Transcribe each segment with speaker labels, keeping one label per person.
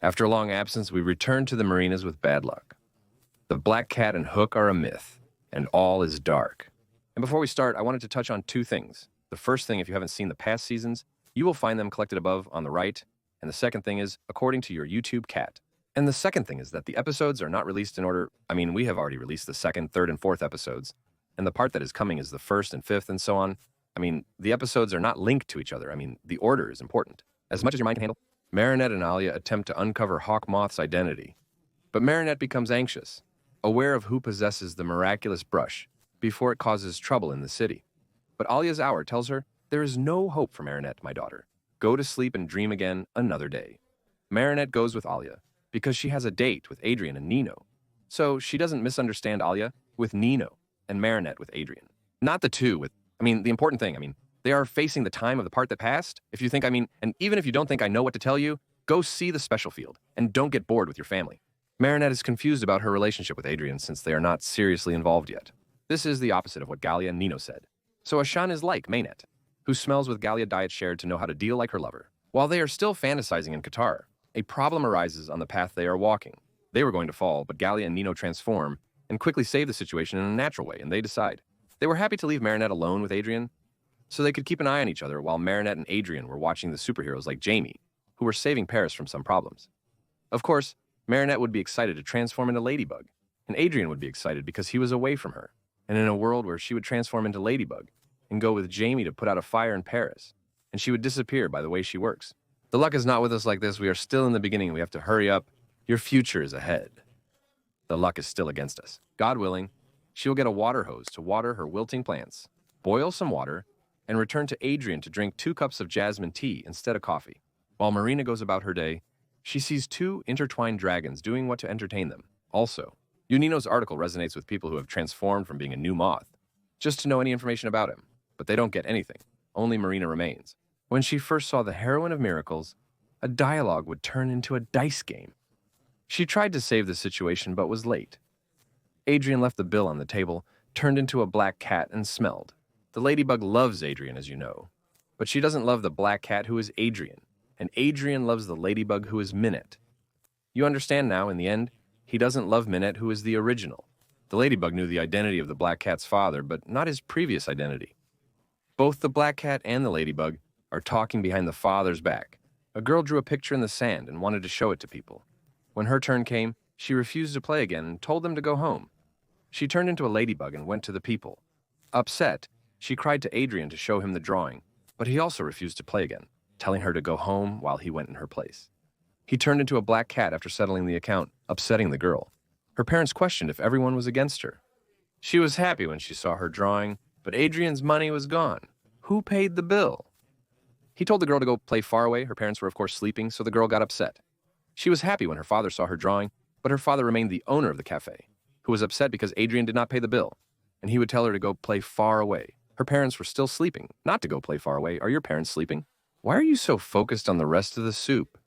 Speaker 1: After a long absence, we return to the Marinas with bad luck. The black cat and Hook are a myth, and all is dark. And before we start, I wanted to touch on two things. The first thing, if you haven't seen the past seasons, you will find them collected above on the right. And the second thing is, according to your YouTube cat. And the second thing is that the episodes are not released in order. I mean, we have already released the second, third, and fourth episodes. And the part that is coming is the first and fifth and so on. I mean, the episodes are not linked to each other. I mean, the order is important. As much as your mind can handle. Marinette and Alia attempt to uncover Hawkmoth's identity. But Marinette becomes anxious, aware of who possesses the miraculous brush, before it causes trouble in the city. But Alia's hour tells her, there is no hope for Marinette, my daughter. Go to sleep and dream again another day. Marinette goes with Alia, because she has a date with Adrian and Nino. So she doesn't misunderstand Alia with Nino and Marinette with Adrian. Not the two with, the important thing, they are facing the time of the part that passed. If you think, and even if you don't think I know what to tell you, go see the special field and don't get bored with your family. Marinette is confused about her relationship with Adrian since they are not seriously involved yet. This is the opposite of what Galia and Nino said. So Ashan is like Marinette, who smells with Galia diet shared to know how to deal like her lover. While they are still fantasizing in Qatar, a problem arises on the path they are walking. They were going to fall, but Galia and Nino transform and quickly save the situation in a natural way, and they decide. They were happy to leave Marinette alone with Adrian, so they could keep an eye on each other while Marinette and Adrian were watching the superheroes like Jamie, who were saving Paris from some problems. Of course, Marinette would be excited to transform into Ladybug, and Adrian would be excited because he was away from her, and in a world where she would transform into Ladybug and go with Jamie to put out a fire in Paris, and she would disappear by the way she works. The luck is not with us like this. We are still in the beginning. We have to hurry up. Your future is ahead. The luck is still against us. God willing, she will get a water hose to water her wilting plants, boil some water, and return to Adrian to drink 2 cups of jasmine tea instead of coffee. While Marina goes about her day, she sees 2 intertwined dragons doing what to entertain them. Also, Unino's article resonates with people who have transformed from being a new moth, just to know any information about him. But they don't get anything. Only Marina remains. When she first saw the heroine of Miracles, a dialogue would turn into a dice game. She tried to save the situation but was late. Adrian left the bill on the table, turned into a black cat, and smelled. The Ladybug loves Adrian, as you know, but she doesn't love the black cat who is Adrian, and Adrian loves the Ladybug who is Minette. You understand now, in the end, he doesn't love Minette who is the original. The Ladybug knew the identity of the black cat's father, but not his previous identity. Both the black cat and the Ladybug are talking behind the father's back. A girl drew a picture in the sand and wanted to show it to people. When her turn came, she refused to play again and told them to go home. She turned into a ladybug and went to the people. Upset, she cried to Adrian to show him the drawing, but he also refused to play again, telling her to go home while he went in her place. He turned into a black cat after settling the account, upsetting the girl. Her parents questioned if everyone was against her. She was happy when she saw her drawing, but Adrian's money was gone. Who paid the bill? He told the girl to go play far away. Her parents were, of course, sleeping, so the girl got upset. She was happy when her father saw her drawing, but her father remained the owner of the cafe, who was upset because Adrian did not pay the bill, and he would tell her to go play far away. Her parents were still sleeping, not to go play far away. Are your parents sleeping? Why are you so focused on the rest of the soup?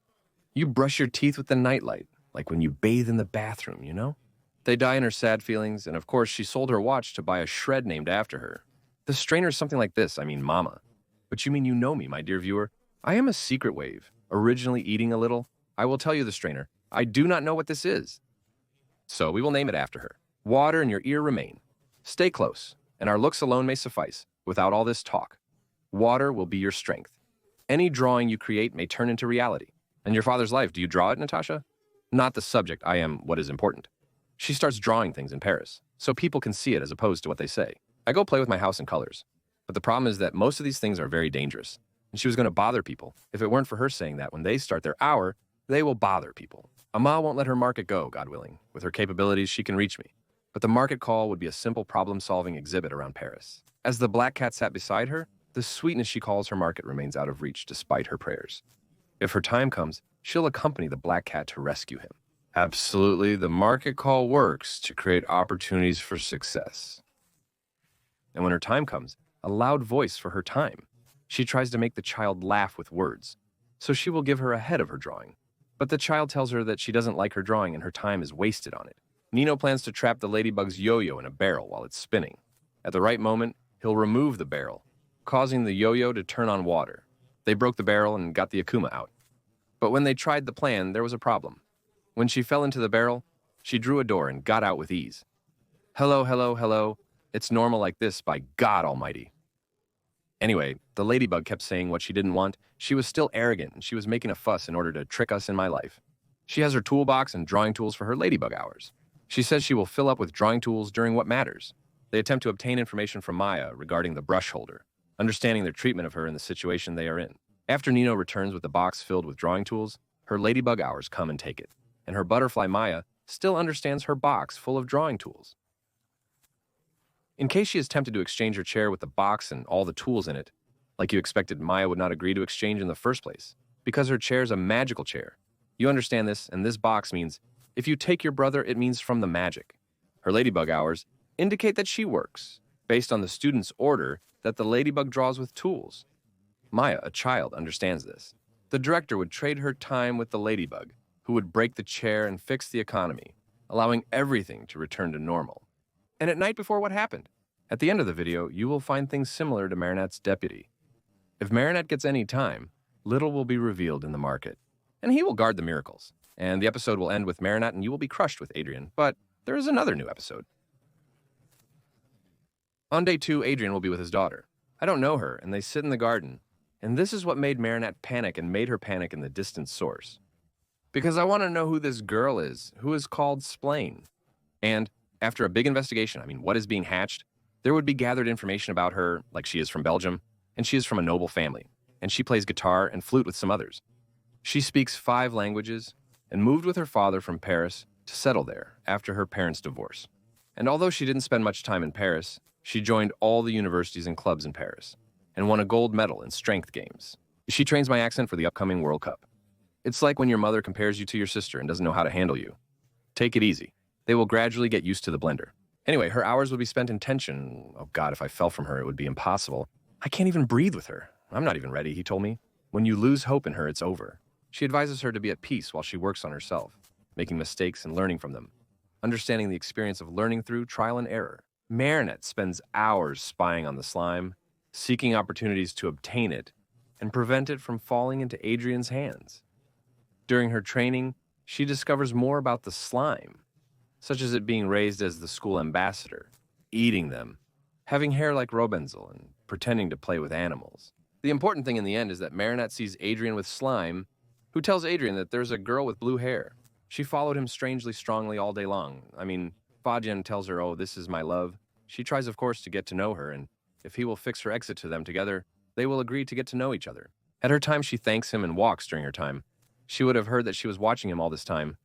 Speaker 1: You brush your teeth with the nightlight, like when you bathe in the bathroom, you know? They die in her sad feelings, and of course she sold her watch to buy a shred named after her. The strainer's something like this, Mama. But you mean you know me, my dear viewer. I am a secret wave, originally eating a little. I will tell you the strainer. I do not know what this is. So we will name it after her. Water in your ear remain. Stay close, and our looks alone may suffice, without all this talk. Water will be your strength. Any drawing you create may turn into reality. And your father's life, do you draw it, Natasha? Not the subject, I am what is important. She starts drawing things in Paris, so people can see it as opposed to what they say. I go play with my house in colors. But the problem is that most of these things are very dangerous. And she was going to bother people. If it weren't for her saying that when they start their hour, they will bother people. Ama won't let her market go, God willing. With her capabilities, she can reach me. But the market call would be a simple problem-solving exhibit around Paris. As the black cat sat beside her, the sweetness she calls her market remains out of reach despite her prayers. If her time comes, she'll accompany the black cat to rescue him. Absolutely, the market call works to create opportunities for success. And when her time comes, a loud voice for her time. She tries to make the child laugh with words, so she will give her a head of her drawing. But the child tells her that she doesn't like her drawing and her time is wasted on it. Nino plans to trap the ladybug's yo-yo in a barrel while it's spinning. At the right moment, he'll remove the barrel, causing the yo-yo to turn on water. They broke the barrel and got the Akuma out. But when they tried the plan, there was a problem. When she fell into the barrel, she drew a door and got out with ease. Hello, hello, hello. It's normal like this, by God Almighty. Anyway, the Ladybug kept saying what she didn't want. She was still arrogant, and she was making a fuss in order to trick us in my life. She has her toolbox and drawing tools for her Ladybug hours. She says she will fill up with drawing tools during what matters. They attempt to obtain information from Maya regarding the brush holder, understanding their treatment of her in the situation they are in. After Nino returns with the box filled with drawing tools, her Ladybug hours come and take it, and her butterfly Maya still understands her box full of drawing tools. In case she is tempted to exchange her chair with the box and all the tools in it, like you expected Maya would not agree to exchange in the first place, because her chair is a magical chair. You understand this, and this box means, if you take your brother, it means from the magic. Her Ladybug hours indicate that she works, based on the student's order that the Ladybug draws with tools. Maya, a child, understands this. The director would trade her time with the Ladybug, who would break the chair and fix the economy, allowing everything to return to normal. And at night before what happened? At the end of the video, you will find things similar to Marinette's deputy. If Marinette gets any time, little will be revealed in the market, and he will guard the miracles. And the episode will end with Marinette and you will be crushed with Adrian, but there is another new episode. On day 2, Adrian will be with his daughter. I don't know her, and they sit in the garden, and this is what made Marinette panic and made her panic in the distant source. Because I want to know who this girl is, who is called Splain. And after a big investigation, what is being hatched, there would be gathered information about her, like she is from Belgium, and she is from a noble family, and she plays guitar and flute with some others. She speaks 5 languages, and moved with her father from Paris to settle there after her parents' divorce. And although she didn't spend much time in Paris, she joined all the universities and clubs in Paris, and won a gold medal in strength games. She trains my accent for the upcoming World Cup. It's like when your mother compares you to your sister and doesn't know how to handle you. Take it easy. They will gradually get used to the blender. Anyway, her hours would be spent in tension. Oh God, if I fell from her, it would be impossible. I can't even breathe with her. I'm not even ready, he told me. When you lose hope in her, it's over. She advises her to be at peace while she works on herself, making mistakes and learning from them, understanding the experience of learning through trial and error. Marinette spends hours spying on the slime, seeking opportunities to obtain it and prevent it from falling into Adrian's hands. During her training, she discovers more about the slime, such as it being raised as the school ambassador, eating them, having hair like Robenzel, and pretending to play with animals. The important thing in the end is that Marinette sees Adrian with slime, who tells Adrian that there's a girl with blue hair. She followed him strangely strongly all day long. Fabian tells her, oh, this is my love. She tries, of course, to get to know her, and if he will fix her exit to them together, they will agree to get to know each other. At her time, she thanks him and walks during her time. She would have heard that she was watching him all this time,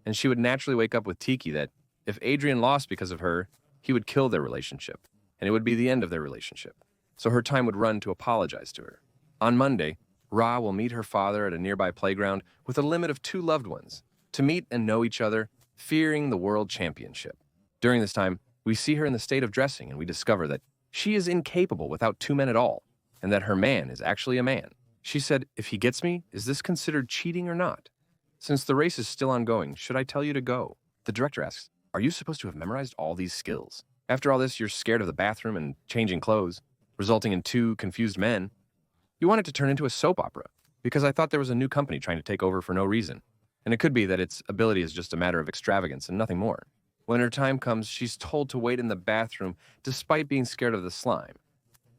Speaker 1: and she would naturally wake up with Tiki that if Adrian lost because of her, he would kill their relationship, and it would be the end of their relationship. So her time would run to apologize to her. On Monday, Ra will meet her father at a nearby playground with a limit of 2 loved ones to meet and know each other, fearing the world championship. During this time, we see her in the state of dressing, and we discover that she is incapable without 2 men at all, and that her man is actually a man. She said, if he gets me, is this considered cheating or not? Since the race is still ongoing, should I tell you to go? The director asks, are you supposed to have memorized all these skills? After all this, you're scared of the bathroom and changing clothes, resulting in 2 confused men. You want it to turn into a soap opera, because I thought there was a new company trying to take over for no reason, and it could be that its ability is just a matter of extravagance and nothing more. When her time comes, she's told to wait in the bathroom despite being scared of the slime.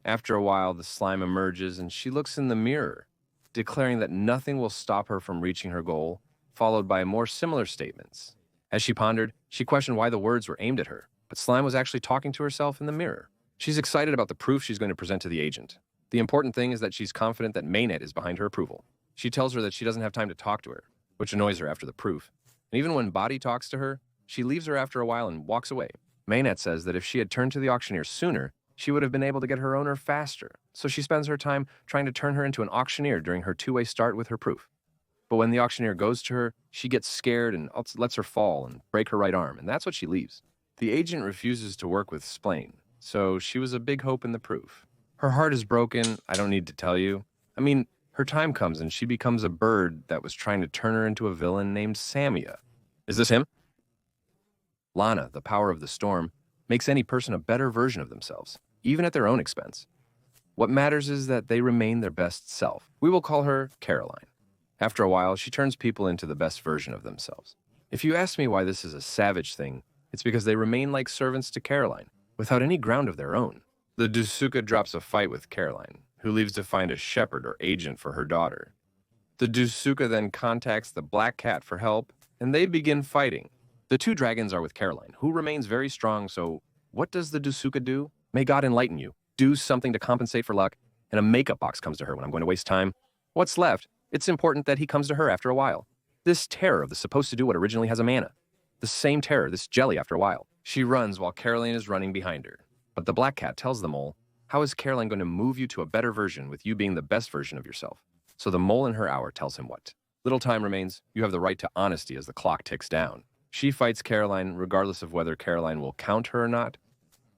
Speaker 1: After a while, the slime emerges and she looks in the mirror, declaring that nothing will stop her from reaching her goal, followed by more similar statements. As she pondered, she questioned why the words were aimed at her, but Slime was actually talking to herself in the mirror. She's excited about the proof she's going to present to the agent. The important thing is that she's confident that Marinette is behind her approval. She tells her that she doesn't have time to talk to her, which annoys her after the proof. And even when Body talks to her, she leaves her after a while and walks away. Marinette says that if she had turned to the auctioneer sooner, she would have been able to get her owner faster, so she spends her time trying to turn her into an auctioneer during her 2-way start with her proof. But when the auctioneer goes to her, she gets scared and lets her fall and break her right arm, and that's what she leaves. The agent refuses to work with Splain, so she was a big hope in the proof. Her heart is broken, I don't need to tell you. Her time comes and she becomes a bird that was trying to turn her into a villain named Samia. Is this him? Lana, the power of the storm, makes any person a better version of themselves, even at their own expense. What matters is that they remain their best self. We will call her Caroline. After a while, she turns people into the best version of themselves. If you ask me why this is a savage thing, it's because they remain like servants to Caroline, without any ground of their own. The Dusuka drops a fight with Caroline, who leaves to find a shepherd or agent for her daughter. The Dusuka then contacts the Black Cat for help, and they begin fighting. The two dragons are with Caroline, who remains very strong, so what does the Dusuka do? May God enlighten you. Do something to compensate for luck, and a makeup box comes to her when I'm going to waste time. What's left? It's important that he comes to her after a while. This terror of the supposed to do what originally has a mana. The same terror, this jelly after a while. She runs while Caroline is running behind her. But the Black Cat tells the mole, how is Caroline going to move you to a better version with you being the best version of yourself? So the mole in her hour tells him what? Little time remains. You have the right to honesty as the clock ticks down. She fights Caroline regardless of whether Caroline will count her or not,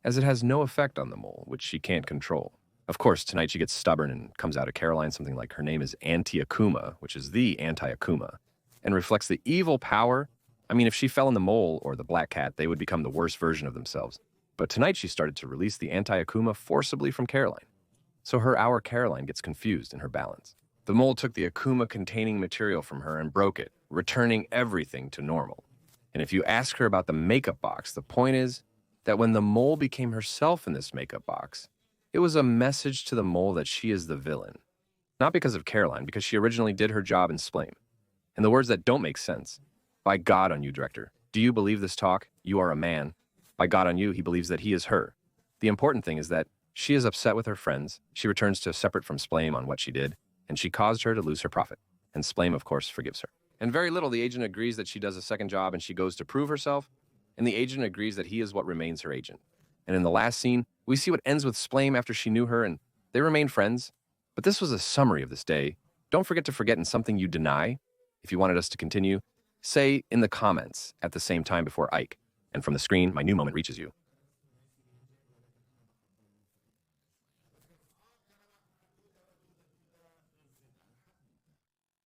Speaker 1: as it has no effect on the mole, which she can't control. Of course, tonight she gets stubborn and comes out of Caroline something like her name is Anti-Akuma, which is the anti-Akuma, and reflects the evil power. I mean, if she fell in the mole or the Black Cat, they would become the worst version of themselves. But tonight she started to release the anti-Akuma forcibly from Caroline. So her hour Caroline gets confused in her balance. The mole took the Akuma-containing material from her and broke it, returning everything to normal. And if you ask her about the makeup box, the point is that when the mole became herself in this makeup box, it was a message to the mole that she is the villain. Not because of Caroline, because she originally did her job in Splame. And the words that don't make sense. By God on you, director. Do you believe this talk? You are a man. By God on you, he believes that he is her. The important thing is that she is upset with her friends. She returns to separate from Splame on what she did, and she caused her to lose her profit. And Splame, of course, forgives her. And very little, the agent agrees that she does a second job and she goes to prove herself, and the agent agrees that he is what remains her agent. And in the last scene, we see what ends with Splame after she knew her, and they remain friends. But this was a summary of this day. Don't forget to forget in something you deny. If you wanted us to continue, say in the comments at the same time before Ike. And from the screen, my new moment reaches you.